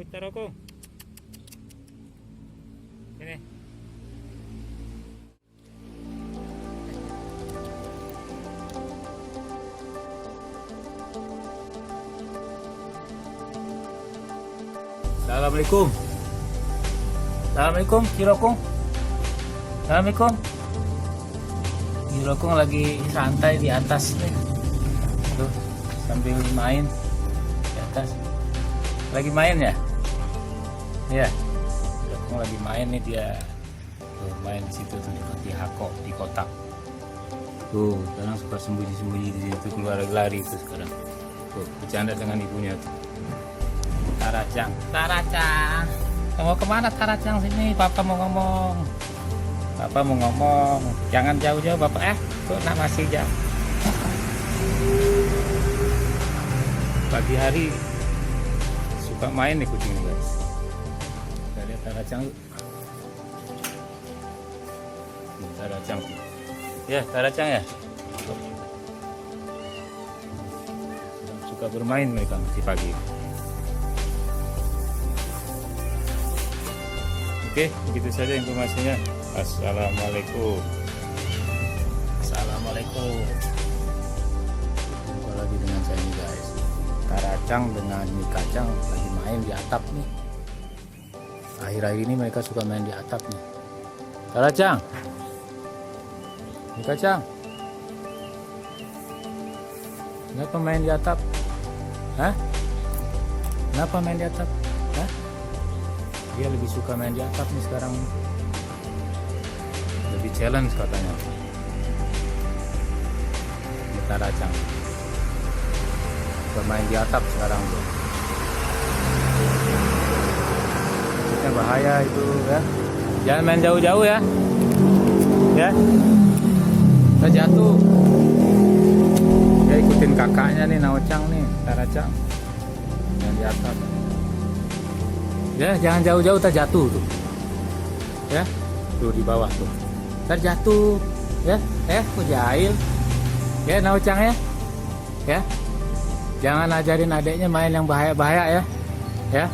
Tarokong. Sini. Assalamualaikum. Assalamualaikum, Cirokong. Assalamualaikum. Cirokong lagi santai di atas nih. Tuh, sambil main di atas. Lagi main ya? Iya. Cirokong lagi main nih dia. Tuh, main di situ tuh di hako, di kotak. Tuh, sekarang suka sembunyi-sembunyi di situ, keluar lari tuh sekarang. Tuh, bercanda dengan ibunya tuh. Taracang, Taracang, mau kemana Taracang? Sini, Papa mau ngomong. Papa mau ngomong. Jangan jauh-jauh, Bapak. Kok nak masih jauh? Pagi hari suka main nih kucing nih guys. Kita lihat Taracang yuk. Taracang. Ya, Taracang ya. Suka bermain mereka masih pagi. Oke, begitu saja informasinya. Assalamualaikum. Assalamualaikum. Jumpa lagi dengan saya nih guys. Taracang dengan mie kacang lagi main di atap nih. Akhir-akhir ini mereka suka main di atap nih. Taracang, mie kacang. Kenapa main di atap? Hah? Kenapa main di atap? Hah? Dia lebih suka main di atap nih sekarang. Lebih challenge katanya. Taracang bermain di atap sekarang tuh. Itu bahaya itu ya. Jangan main jauh-jauh ya. Ya. Kita jatuh. Dia ikutin kakaknya nih, Naocang nih, Taracang. Main di atap. Ya, jangan jauh-jauh terjatuh tuh. Ya, tuh di bawah tuh. Terjatuh. Ya, kok jahil. Ya, Naocang ya. Ya. Jangan ajarin adiknya main yang bahaya-bahaya ya. Ya.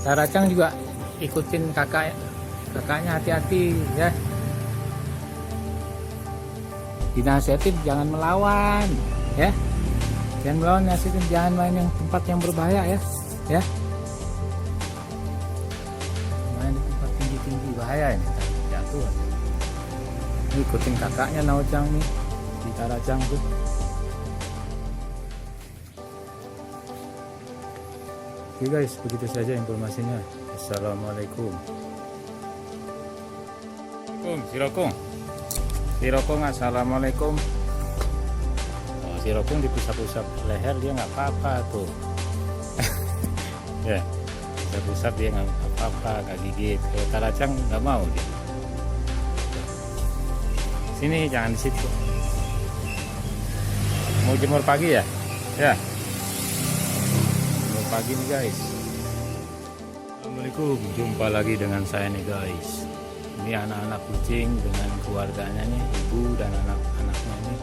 Taracang juga ikutin kakaknya hati-hati ya. Dinasihatin jangan melawan, ya. Jangan melawan, nasihatin jangan main yang tempat yang berbahaya ya. Ya. Tinggi bahaya ini, jatuh. Ini ikutin kakaknya Naocang nih di Taracang tuh. Oke guys, begitu saja informasinya. Assalamualaikum. Cirokong, assalamualaikum. Oh, Cirokong diusap-usap leher dia nggak apa-apa tuh. Ya. Pusat dia nggak apa-apa, nggak gigit. Kalau Taracang nggak mau dia. Sini, jangan di situ. Mau jemur pagi ya? Ya. Jemur pagi nih guys. Assalamualaikum. Jumpa lagi dengan saya nih guys. Ini anak-anak kucing dengan keluarganya nih, ibu dan anak-anaknya nih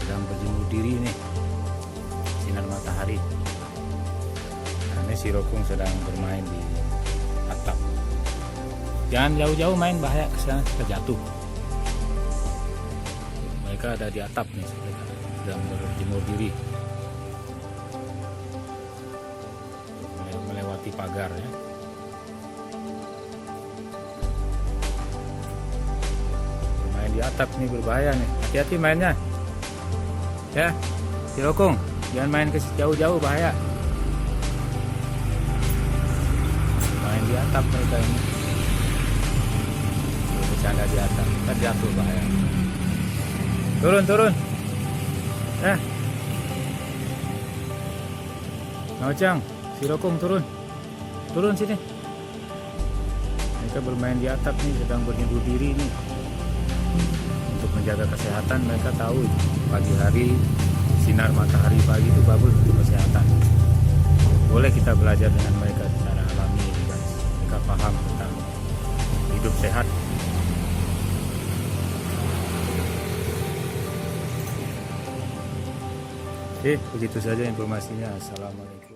sedang berjemur diri nih. Sinar matahari. Ini Cirokong sedang bermain di atap. Jangan jauh-jauh main, bahaya kesana terjatuh. Mereka ada di atap nih, sedang berjemur diri. Melewati pagar ya. Bermain di atap nih berbahaya nih. Hati-hati mainnya. Ya, Cirokong, jangan main ke jauh-jauh, bahaya. Di atap mereka ini bercanda di atap, terjatuh bahaya. Turun Naocang, Cirokong turun sini. Mereka bermain di atap nih, sedang berjemur diri nih. Untuk menjaga kesehatan, mereka tahu pagi hari sinar matahari pagi itu bagus untuk kesehatan. Boleh kita belajar dengan mereka secara alami. Mereka paham tentang hidup sehat. Oke, begitu saja informasinya. Assalamualaikum.